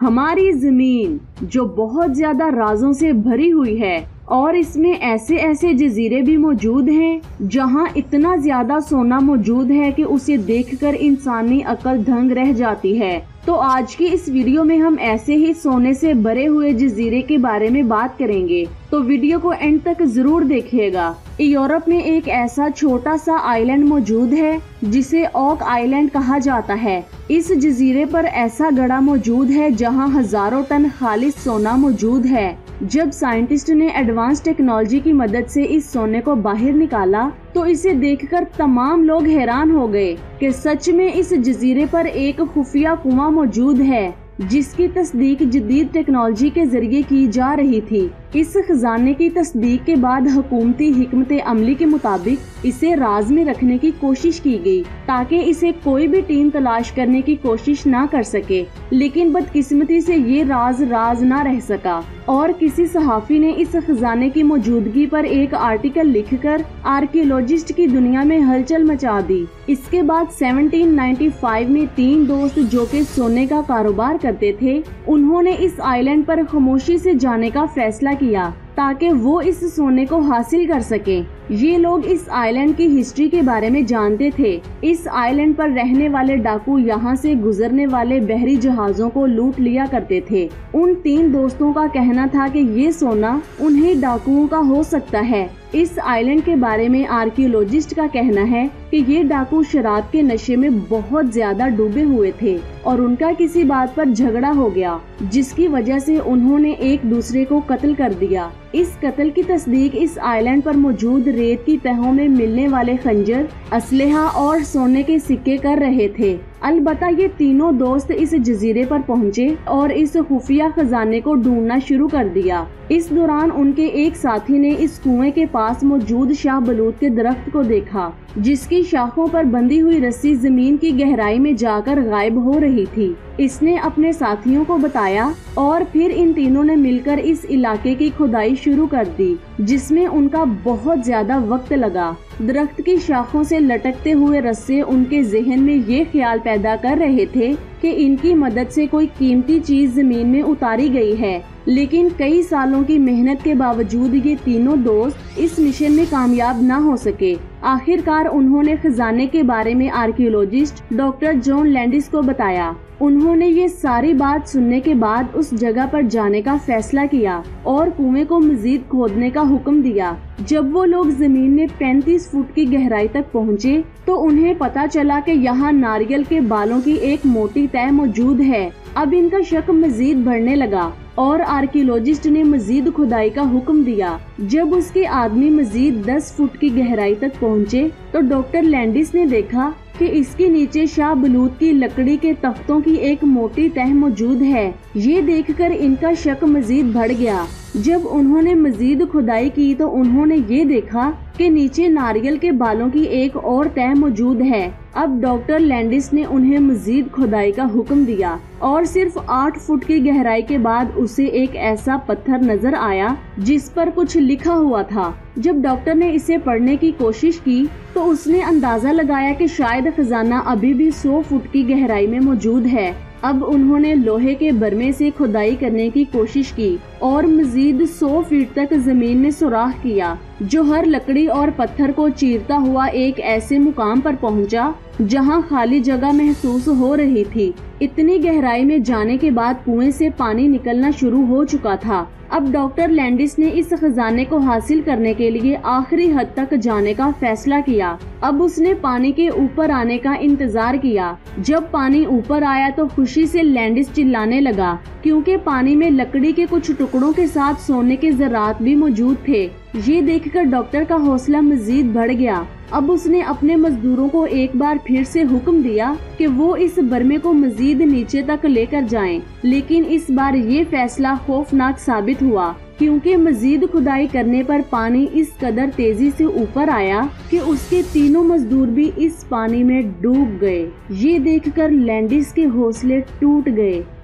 ہماری زمین جو بہت زیادہ رازوں سے بھری ہوئی ہے اور اس میں ایسے ایسے جزیرے بھی موجود ہیں جہاں اتنا زیادہ سونا موجود ہے کہ اسے دیکھ کر انسانی عقل دنگ رہ جاتی ہے۔ تو آج کی اس ویڈیو میں ہم ایسے ہی سونے سے بھرے ہوئے جزیرے کے بارے میں بات کریں گے، تو ویڈیو کو اینڈ تک ضرور دیکھیے گا۔ یورپ میں ایک ایسا چھوٹا سا آئی لینڈ موجود ہے جسے اوک آئی لینڈ کہا جاتا ہے۔ اس جزیرے پر ایسا گڑھا موجود ہے جہاں ہزاروں ٹن خالص سونا موجود ہے۔ جب سائنٹسٹ نے ایڈوانس ٹیکنالوجی کی مدد سے اس سونے کو باہر نکالا تو اسے دیکھ کر تمام لوگ حیران ہو گئے کہ سچ میں اس جزیرے پر ایک خفیہ کنواں موجود ہے جس کی تصدیق جدید ٹیکنالوجی کے ذریعے کی جا رہی تھی۔ اس خزانے کی تصدیق کے بعد حکومتی حکمت عملی کے مطابق اسے راز میں رکھنے کی کوشش کی گئی تاکہ اسے کوئی بھی ٹیم تلاش کرنے کی کوشش نہ کر سکے، لیکن بدقسمتی سے یہ راز نہ رہ سکا اور کسی صحافی نے اس خزانے کی موجودگی پر ایک آرٹیکل لکھ کر آرکیولوجسٹ کی دنیا میں ہلچل مچا دی۔ اس کے بعد 1795 میں 3 دوست جو کہ سونے کا کاروبار کرتے تھے، انہوں نے اس آئی لینڈ پر خاموشی سے جانے کا فیصلہ کیا تاکہ وہ اس سونے کو حاصل کر سکیں۔ یہ لوگ اس آئی لینڈ کی ہسٹری کے بارے میں جانتے تھے۔ اس آئی لینڈ پر رہنے والے ڈاکو یہاں سے گزرنے والے بحری جہازوں کو لوٹ لیا کرتے تھے۔ ان 3 دوستوں کا کہنا تھا کہ یہ سونا انہیں ڈاکوؤں کا ہو سکتا ہے۔ اس آئی لینڈ کے بارے میں آرکیولوجسٹ کا کہنا ہے کہ یہ ڈاکو شراب کے نشے میں بہت زیادہ ڈوبے ہوئے تھے اور ان کا کسی بات پر جھگڑا ہو گیا جس کی وجہ سے انہوں نے ایک دوسرے کو قتل کر دیا۔ اس قتل کی تصدیق اس آئی لینڈ پر موجود ریت کی تہوں میں ملنے والے خنجر، اسلحہ اور سونے کے سکے کر رہے تھے۔ البتہ یہ تینوں دوست اس جزیرے پر پہنچے اور اس خفیہ خزانے کو ڈھونڈنا شروع کر دیا۔ اس دوران ان کے ایک ساتھی نے اس کنویں کے پاس موجود شاہ بلوط کے درخت کو دیکھا جس کی شاخوں پر بندھی ہوئی رسی زمین کی گہرائی میں جا کر غائب ہو رہی تھی۔ اس نے اپنے ساتھیوں کو بتایا اور پھر ان تینوں نے مل کر اس علاقے کی کھدائی شروع کر دی جس میں ان کا بہت زیادہ وقت لگا۔ درخت کی شاخوں سے لٹکتے ہوئے رسے ان کے ذہن میں یہ خیال پیدا کر رہے تھے کہ ان کی مدد سے کوئی قیمتی چیز زمین میں اتاری گئی ہے، لیکن کئی سالوں کی محنت کے باوجود یہ تینوں دوست اس مشن میں کامیاب نہ ہو سکے۔ آخر کار انہوں نے خزانے کے بارے میں آرکیولوجسٹ ڈاکٹر جان لینڈس کو بتایا۔ انہوں نے یہ ساری بات سننے کے بعد اس جگہ پر جانے کا فیصلہ کیا اور کنویں کو مزید کھودنے کا حکم دیا۔ جب وہ لوگ زمین میں 35 فٹ کی گہرائی تک پہنچے تو انہیں پتا چلا کہ یہاں ناریل کے بالوں کی ایک موٹی تہہ موجود ہے۔ اب ان کا شک مزید بڑھنے لگا اور آرکیولوجسٹ نے مزید کھدائی کا حکم دیا۔ جب اس کے آدمی مزید 10 فٹ کی گہرائی تک پہنچے تو ڈاکٹر لینڈس نے دیکھا کہ اس کے نیچے شاہ بلوط کی لکڑی کے تختوں کی ایک موٹی تہہ موجود ہے۔ یہ دیکھ کر ان کا شک مزید بڑھ گیا۔ جب انہوں نے مزید کھدائی کی تو انہوں نے یہ دیکھا کہ نیچے ناریل کے بالوں کی ایک اور تہہ موجود ہے۔ اب ڈاکٹر لینڈس نے انہیں مزید کھدائی کا حکم دیا اور صرف 8 فٹ کی گہرائی کے بعد اسے ایک ایسا پتھر نظر آیا جس پر کچھ لکھا ہوا تھا۔ جب ڈاکٹر نے اسے پڑھنے کی کوشش کی تو اس نے اندازہ لگایا کہ شاید خزانہ ابھی بھی 100 فٹ کی گہرائی میں موجود ہے۔ اب انہوں نے لوہے کے برمے سے کھدائی کرنے کی کوشش کی اور مزید 100 فٹ تک زمین میں سوراخ کیا جو ہر لکڑی اور پتھر کو چیرتا ہوا ایک ایسے مقام پر پہنچا جہاں خالی جگہ محسوس ہو رہی تھی۔ اتنی گہرائی میں جانے کے بعد کنویں سے پانی نکلنا شروع ہو چکا تھا۔ اب ڈاکٹر لینڈس نے اس خزانے کو حاصل کرنے کے لیے آخری حد تک جانے کا فیصلہ کیا۔ اب اس نے پانی کے اوپر آنے کا انتظار کیا۔ جب پانی اوپر آیا تو خوشی سے لینڈس چلانے لگا کیونکہ پانی میں لکڑی کے کچھ ٹکڑوں کے ساتھ سونے کے ذرات بھی موجود تھے۔ یہ دیکھ کر ڈاکٹر کا حوصلہ مزید بڑھ گیا۔ اب اس نے اپنے مزدوروں کو ایک بار پھر سے حکم دیا کہ وہ اس برمے کو مزید نیچے تک لے کر جائیں، لیکن اس بار یہ فیصلہ خوفناک ثابت ہوا کیونکہ مزید کھدائی کرنے پر پانی اس قدر تیزی سے اوپر آیا کہ اس کے تینوں مزدور بھی اس پانی میں ڈوب گئے۔ یہ دیکھ کر لینڈس کے حوصلے ٹوٹ گئے